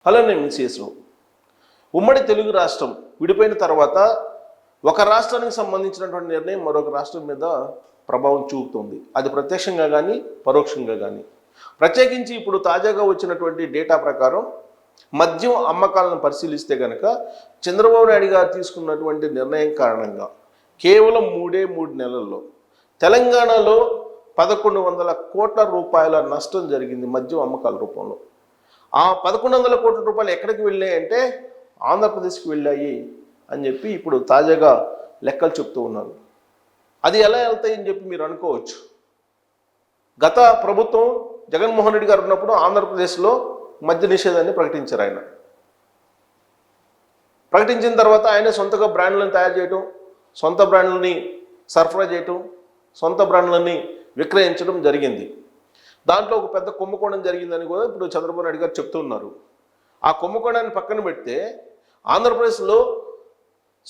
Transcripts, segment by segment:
Hello, నేను మిసిఎస్ను. ఉమ్మడి తెలుగు రాష్ట్రం విడిపోయిన తర్వాత ఒక రాష్ట్రానికి సంబంధించినటువంటి నిర్ణయం మరొక రాష్ట్రం మీద ప్రభావం చూపుతుంది. అది ప్రత్యక్షంగా కానీ పరోక్షంగా కానీ. ప్రత్యేకించి ఇప్పుడు తాజాగా వచ్చినటువంటి డేటా ప్రకారం మద్యం అమ్మకాలను పరిశీలిస్తే కనుక చంద్రబాబు నాయుడు గారు తీసుకున్నటువంటి నిర్ణయం కారణంగా కేవలం 3 నెలల్లో తెలంగాణలో 1100 కోట్ల రూపాయల నష్టం జరిగింది మద్యం అమ్మకాల రూపంలో. ఆ 1100 కోట్ల రూపాయలు ఎక్కడికి వెళ్ళాయి అంటే ఆంధ్రప్రదేశ్కి వెళ్ళాయి అని చెప్పి ఇప్పుడు తాజాగా లెక్కలు చెప్తూ ఉన్నారు. అది ఎలా వెళ్తాయని చెప్పి మీరు అనుకోవచ్చు. గత ప్రభుత్వం జగన్మోహన్ రెడ్డి గారు ఉన్నప్పుడు ఆంధ్రప్రదేశ్లో మద్య నిషేధాన్ని ప్రకటించారు. ఆయన ప్రకటించిన తర్వాత ఆయన సొంతగా బ్రాండ్లను తయారు చేయడం, సొంత బ్రాండ్లని సరఫరా చేయటం, సొంత బ్రాండ్లని విక్రయించడం జరిగింది. దాంట్లో ఒక పెద్ద కుంభకోణం జరిగిందని కూడా ఇప్పుడు చంద్రబాబు నాయుడు గారు చెప్తూ ఉన్నారు. ఆ కుంభకోణాన్ని పక్కన పెడితే ఆంధ్రప్రదేశ్లో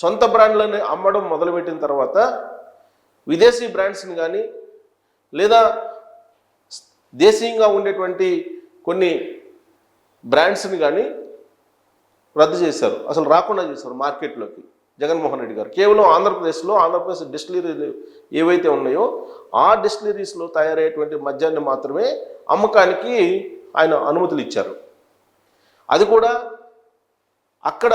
సొంత బ్రాండ్లని అమ్మడం మొదలుపెట్టిన తర్వాత విదేశీ బ్రాండ్స్ని కానీ లేదా దేశీయంగా ఉండేటువంటి కొన్ని బ్రాండ్స్ని కానీ రద్దు చేశారు, అసలు రాకుండా చేశారు మార్కెట్లోకి జగన్మోహన్ రెడ్డి గారు. కేవలం ఆంధ్రప్రదేశ్ డిస్టిలరీలు ఏవైతే ఉన్నాయో ఆ డిస్టిలరీస్లో తయారయ్యేటువంటి మద్యాన్ని మాత్రమే అమ్మకానికి ఆయన అనుమతులు ఇచ్చారు. అది కూడా అక్కడ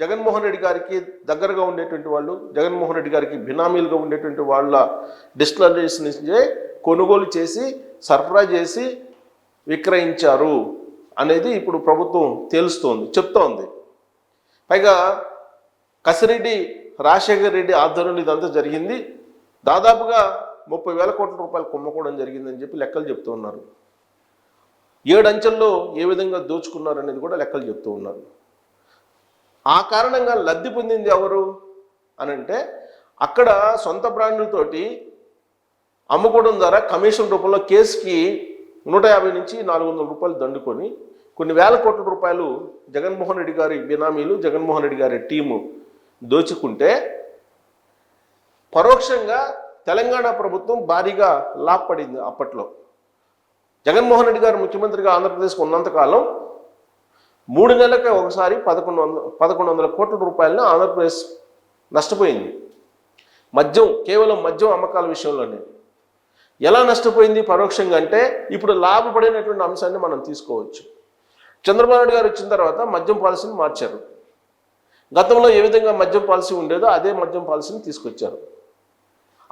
జగన్మోహన్ రెడ్డి గారికి దగ్గరగా ఉండేటువంటి వాళ్ళు, జగన్మోహన్ రెడ్డి గారికి బినామీలుగా ఉండేటువంటి వాళ్ళ డిస్టిలరీస్ నుంచే కొనుగోలు చేసి సరఫరా చేసి విక్రయించారు అనేది ఇప్పుడు ప్రభుత్వం చెప్తోంది. పైగా కసిరెడ్డి రాజశేఖర్ రెడ్డి ఆధ్వర్యంలో ఇదంతా జరిగింది. దాదాపుగా 30,000 కోట్ల రూపాయలు కుంభకోణం జరిగిందని చెప్పి లెక్కలు చెప్తూ ఉన్నారు. 7 అంచెల్లో ఏ విధంగా దోచుకున్నారు అనేది కూడా లెక్కలు చెప్తూ ఉన్నారు. ఆ కారణంగా లబ్ధి పొందింది ఎవరు అనంటే అక్కడ సొంత బ్రాండ్లతోటి అమ్ముకోవడం ద్వారా కమిషన్ రూపంలో కేసుకి 150 నుంచి 400 రూపాయలు దండుకొని కొన్ని వేల కోట్ల రూపాయలు జగన్మోహన్ రెడ్డి గారి బినామీలు, జగన్మోహన్ రెడ్డి గారి టీము దోచుకుంటే పరోక్షంగా తెలంగాణ ప్రభుత్వం భారీగా లాభపడింది. అప్పట్లో జగన్మోహన్ రెడ్డి గారు ముఖ్యమంత్రిగా ఆంధ్రప్రదేశ్కు ఉన్నంతకాలం 3 నెలలకే ఒకసారి 1100 కోట్ల రూపాయలను ఆంధ్రప్రదేశ్ నష్టపోయింది. కేవలం మద్యం అమ్మకాల విషయంలోనే. ఎలా నష్టపోయింది పరోక్షంగా అంటే ఇప్పుడు లాభపడినటువంటి అంశాన్ని మనం తీసుకోవచ్చు. చంద్రబాబు నాయుడు గారు వచ్చిన తర్వాత మద్యం పాలసీని మార్చారు. గతంలో ఏ విధంగా మద్యం పాలసీ ఉండేదో అదే మద్యం పాలసీని తీసుకొచ్చారు.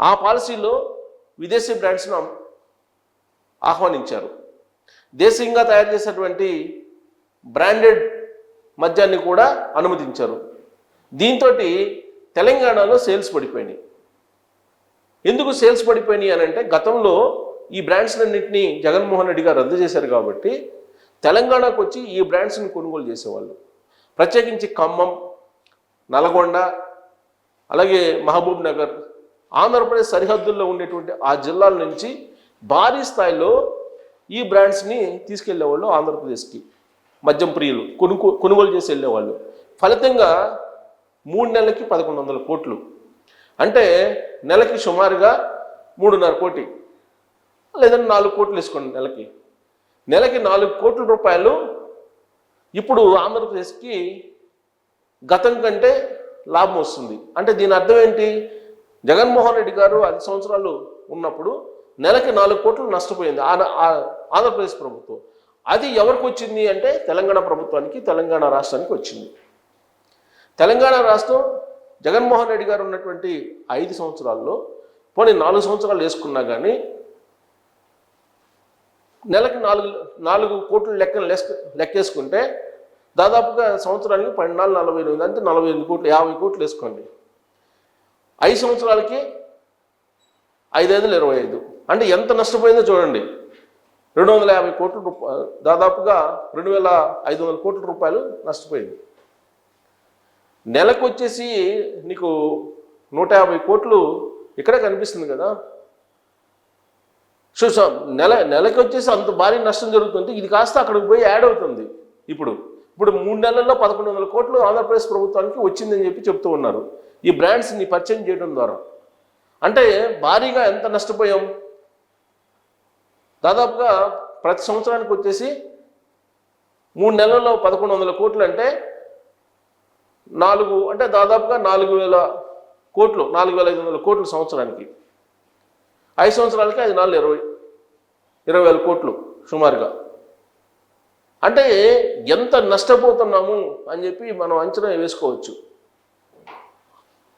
ఆ పాలసీలో విదేశీ బ్రాండ్స్ను ఆహ్వానించారు. దేశీయంగా తయారు చేసేటువంటి బ్రాండెడ్ మద్యాన్ని కూడా అనుమతించారు. దీంతో తెలంగాణలో సేల్స్ పడిపోయినాయి. ఎందుకు సేల్స్ పడిపోయినాయి అని అంటే గతంలో ఈ బ్రాండ్స్లన్నింటినీ జగన్మోహన్ రెడ్డి గారు రద్దు చేశారు కాబట్టి తెలంగాణకు వచ్చి ఈ బ్రాండ్స్ని కొనుగోలు చేసేవాళ్ళు. ప్రత్యేకించి ఖమ్మం, నల్గొండ, అలాగే మహబూబ్ నగర్, ఆంధ్రప్రదేశ్ సరిహద్దుల్లో ఉండేటువంటి ఆ జిల్లాల నుంచి భారీ స్థాయిలో ఈ బ్రాండ్స్ని తీసుకెళ్లేవాళ్ళు ఆంధ్రప్రదేశ్కి. మద్యం ప్రియులు కొనుగోలు చేసి వెళ్ళేవాళ్ళు. ఫలితంగా 3 నెలలకి 1100 కోట్లు అంటే నెలకి సుమారుగా 3.5 కోటి లేదంటే 4 కోట్లు వేసుకోండి. నెలకి 4 కోట్ల రూపాయలు ఇప్పుడు ఆంధ్రప్రదేశ్కి గతం కంటే లాభం వస్తుంది. అంటే దీని అర్థం ఏంటి? జగన్మోహన్ రెడ్డి గారు 5 సంవత్సరాలు ఉన్నప్పుడు నెలకి 4 కోట్లు నష్టపోయింది ఆంధ్రప్రదేశ్ ప్రభుత్వం. అది ఎవరికి వచ్చింది అంటే తెలంగాణ ప్రభుత్వానికి, తెలంగాణ రాష్ట్రానికి వచ్చింది. తెలంగాణ రాష్ట్రం జగన్మోహన్ రెడ్డి గారు ఉన్నటువంటి 5 సంవత్సరాల్లో పోనీ 4 సంవత్సరాలు వేసుకున్నా కానీ నెలకి 4 కోట్లు లెక్కేసుకుంటే దాదాపుగా సంవత్సరానికి 12-48 అంటే 48 కోట్లు, 50 కోట్లు వేసుకోండి. 5 సంవత్సరాలకి 5×5 అంటే ఎంత నష్టపోయిందో చూడండి. 250 కోట్ల రూపాయలు, దాదాపుగా 2,500 కోట్ల రూపాయలు నష్టపోయింది. నెలకు వచ్చేసి నీకు 150 కోట్లు ఇక్కడే కనిపిస్తుంది కదా. సో నెలకి వచ్చేసి అంత భారీ నష్టం జరుగుతుంది. ఇది కాస్త అక్కడికి పోయి యాడ్ అవుతుంది. ఇప్పుడు 3 నెలల్లో 1100 కోట్లు ఆంధ్రప్రదేశ్ ప్రభుత్వానికి వచ్చిందని చెప్పి చెప్తూ ఉన్నారు ఈ బ్రాండ్స్ని పరిచయం చేయడం ద్వారా. అంటే భారీగా ఎంత నష్టపోయాం? దాదాపుగా ప్రతి సంవత్సరానికి వచ్చేసి 3 నెలల్లో 1100 కోట్లు అంటే 4 అంటే దాదాపుగా 4000 కోట్లు, 4500 కోట్లు సంవత్సరానికి. 5 సంవత్సరాలకి 5 నాలుగు 20,000 కోట్లు సుమారుగా. అంటే ఎంత నష్టపోతున్నాము అని చెప్పి మనం అంచనా వేసుకోవచ్చు.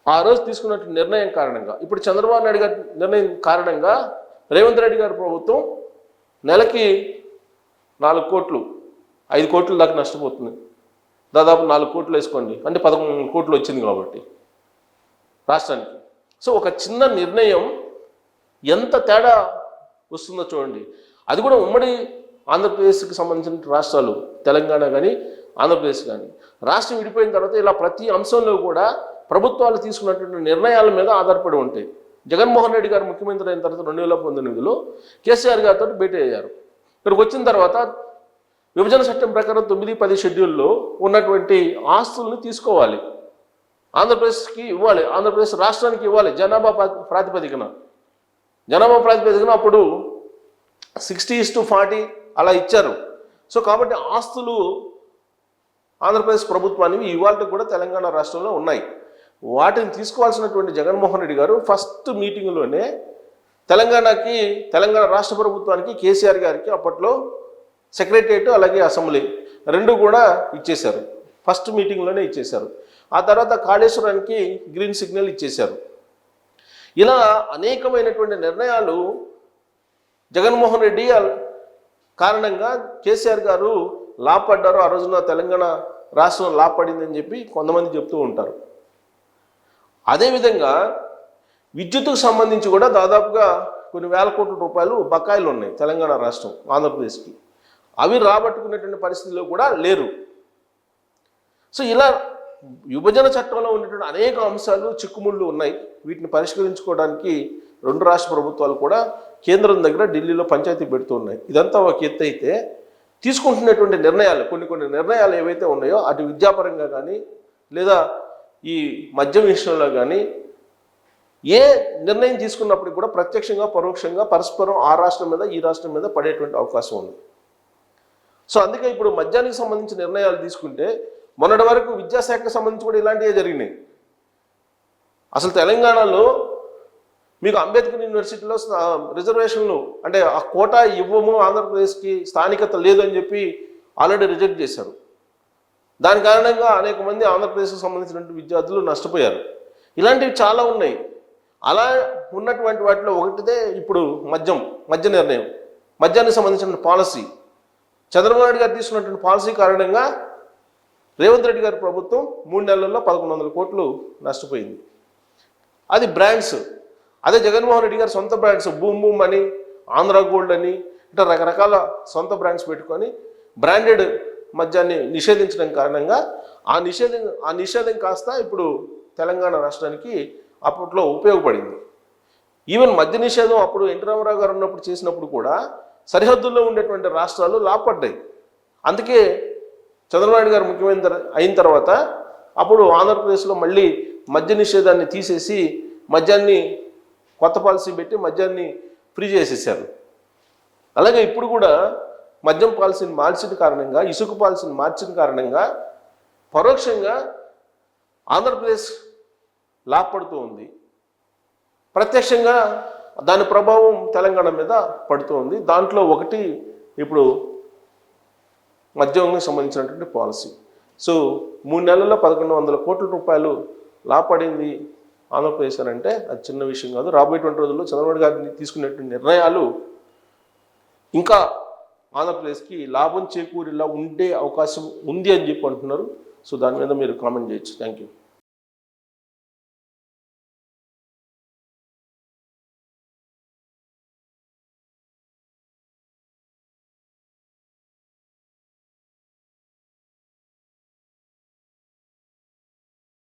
ఆ రోజు తీసుకున్నట్టు నిర్ణయం కారణంగా, ఇప్పుడు చంద్రబాబు నాయుడు గారి నిర్ణయం కారణంగా రేవంత్ రెడ్డి గారి ప్రభుత్వం నెలకి 4 కోట్లు 5 కోట్ల దాకా నష్టపోతుంది. దాదాపు 4 కోట్లు వేసుకోండి, అంటే 11 కోట్లు వచ్చింది కాబట్టి రాష్ట్రానికి. సో ఒక చిన్న నిర్ణయం ఎంత తేడా వస్తుందో చూడండి. అది కూడా ఉమ్మడి ఆంధ్రప్రదేశ్కి సంబంధించిన రాష్ట్రాలు, తెలంగాణ కానీ ఆంధ్రప్రదేశ్ కానీ. రాష్ట్రం విడిపోయిన తర్వాత ఇలా ప్రతి అంశంలో కూడా ప్రభుత్వాలు తీసుకున్నటువంటి నిర్ణయాల మీద ఆధారపడి ఉంటాయి. జగన్మోహన్ రెడ్డి గారు ముఖ్యమంత్రి అయిన తర్వాత 2019లో కేసీఆర్ గారితో భేటీ అయ్యారు. ఇక్కడికి వచ్చిన తర్వాత విభజన చట్టం ప్రకారం 9-10 షెడ్యూల్లో ఉన్నటువంటి ఆస్తులను తీసుకోవాలి, ఆంధ్రప్రదేశ్కి ఇవ్వాలి, ఆంధ్రప్రదేశ్ రాష్ట్రానికి ఇవ్వాలి జనాభా ప్రాతిపదికన. అప్పుడు 60:40 అలా ఇచ్చారు. సో కాబట్టి ఆస్తులు ఆంధ్రప్రదేశ్ ప్రభుత్వానికి ఇవాళ కూడా తెలంగాణ రాష్ట్రంలో ఉన్నాయి. వాటిని తీసుకోవాల్సినటువంటి జగన్మోహన్ రెడ్డి గారు ఫస్ట్ మీటింగ్లోనే తెలంగాణ రాష్ట్ర ప్రభుత్వానికి, కేసీఆర్ గారికి అప్పట్లో సెక్రటరియట్ అలాగే అసెంబ్లీ 2 కూడా ఇచ్చేశారు. ఫస్ట్ మీటింగ్లోనే ఇచ్చేశారు. ఆ తర్వాత కాళేశ్వరానికి గ్రీన్ సిగ్నల్ ఇచ్చేశారు. ఇలా అనేకమైనటువంటి నిర్ణయాలు జగన్మోహన్ రెడ్డి కారణంగా కేసీఆర్ గారు లాభపడ్డారు. ఆ రోజున తెలంగాణ రాష్ట్రం లాభపడిందని చెప్పి కొంతమంది చెప్తూ ఉంటారు. అదేవిధంగా విద్యుత్తుకు సంబంధించి కూడా దాదాపుగా కొన్ని వేల కోట్ల రూపాయలు బకాయిలు ఉన్నాయి తెలంగాణ రాష్ట్రం ఆంధ్రప్రదేశ్కి. అవి రాబట్టుకునేటువంటి పరిస్థితిలో కూడా లేరు. సో ఇలా విభజన చట్టంలో ఉన్నటువంటి అనేక అంశాలు, చిక్కుముళ్ళు ఉన్నాయి. వీటిని పరిష్కరించుకోవడానికి 2 రాష్ట్ర ప్రభుత్వాలు కూడా కేంద్రం దగ్గర ఢిల్లీలో పంచాయతీ పెడుతూ ఉన్నాయి. ఇదంతా ఒక ఎత్తు అయితే, తీసుకుంటున్నటువంటి నిర్ణయాలు కొన్ని నిర్ణయాలు ఏవైతే ఉన్నాయో అటు విద్యాపరంగా కానీ లేదా ఈ మద్యం విషయంలో కానీ ఏ నిర్ణయం తీసుకున్నప్పటికీ కూడా ప్రత్యక్షంగా పరోక్షంగా పరస్పరం ఆ రాష్ట్రం మీద ఈ రాష్ట్రం మీద పడేటువంటి అవకాశం ఉంది. సో అందుకే ఇప్పుడు మద్యానికి సంబంధించిన నిర్ణయాలు తీసుకుంటే మొన్నటి వరకు విద్యాశాఖకు సంబంధించి కూడా ఇలాంటివే జరిగినాయి. అసలు తెలంగాణలో మీకు అంబేద్కర్ యూనివర్సిటీలో రిజర్వేషన్లు అంటే ఆ కోటా ఇవ్వము, ఆంధ్రప్రదేశ్కి స్థానికత లేదు అని చెప్పి ఆల్రెడీ రిజెక్ట్ చేశారు. దాని కారణంగా అనేక మంది ఆంధ్రప్రదేశ్కి సంబంధించినటువంటి విద్యార్థులు నష్టపోయారు. ఇలాంటివి చాలా ఉన్నాయి. అలా ఉన్నటువంటి వాటిలో ఒకటిదే ఇప్పుడు మద్య నిర్ణయం, మద్యానికి సంబంధించిన పాలసీ. చంద్రబాబు నాయుడు గారు తీసుకున్నటువంటి పాలసీ కారణంగా రేవంత్ రెడ్డి గారి ప్రభుత్వం 3 నెలల్లో 1100 కోట్లు నష్టపోయింది. అది బ్రాండ్స్. అదే జగన్మోహన్ రెడ్డి గారు సొంత బ్రాండ్స్, బూమ్ బూమ్ అని, ఆంధ్ర గోల్డ్ అని, ఇట్లా రకరకాల సొంత బ్రాండ్స్ పెట్టుకొని బ్రాండెడ్ మద్యాన్ని నిషేధించడం కారణంగా ఆ నిషేధం కాస్త ఇప్పుడు తెలంగాణ రాష్ట్రానికి అప్పట్లో ఉపయోగపడింది. ఈవెన్ మద్య నిషేధం అప్పుడు ఎన్టీ రామారావు గారు ఉన్నప్పుడు చేసినప్పుడు కూడా సరిహద్దుల్లో ఉండేటువంటి రాష్ట్రాలు లాభపడ్డాయి. అందుకే చంద్రబాబు నాయుడు గారు ముఖ్యమంత్రి అయిన తర్వాత అప్పుడు ఆంధ్రప్రదేశ్లో మళ్ళీ మద్య నిషేధాన్ని తీసేసి మద్యాన్ని కొత్త పాలసీ పెట్టి మద్యాన్ని ఫ్రీ చేసేసారు. అలాగే ఇప్పుడు కూడా మద్యం పాలసీని మార్చిన కారణంగా, ఇసుక పాలసీని మార్చిన కారణంగా పరోక్షంగా ఆంధ్రప్రదేశ్ లాభపడుతూ ఉంది, ప్రత్యక్షంగా దాని ప్రభావం తెలంగాణ మీద పడుతూ ఉంది. దాంట్లో ఒకటి ఇప్పుడు మద్యానికి సంబంధించినటువంటి పాలసీ. సో 3 నెలల్లో 1100 కోట్ల రూపాయలు లాభపడింది ఆంధ్రప్రదేశ్ అని అంటే అది చిన్న విషయం కాదు. రాబోయేటువంటి రోజుల్లో చంద్రబాబు గారిని తీసుకునేటువంటి నిర్ణయాలు ఇంకా ఆంధ్రప్రదేశ్కి లాభం చేకూరేలా ఉండే అవకాశం ఉంది అని చెప్పి అంటున్నారు. సో దాని మీద మీరు కామెంట్ చేయొచ్చు. Thank you.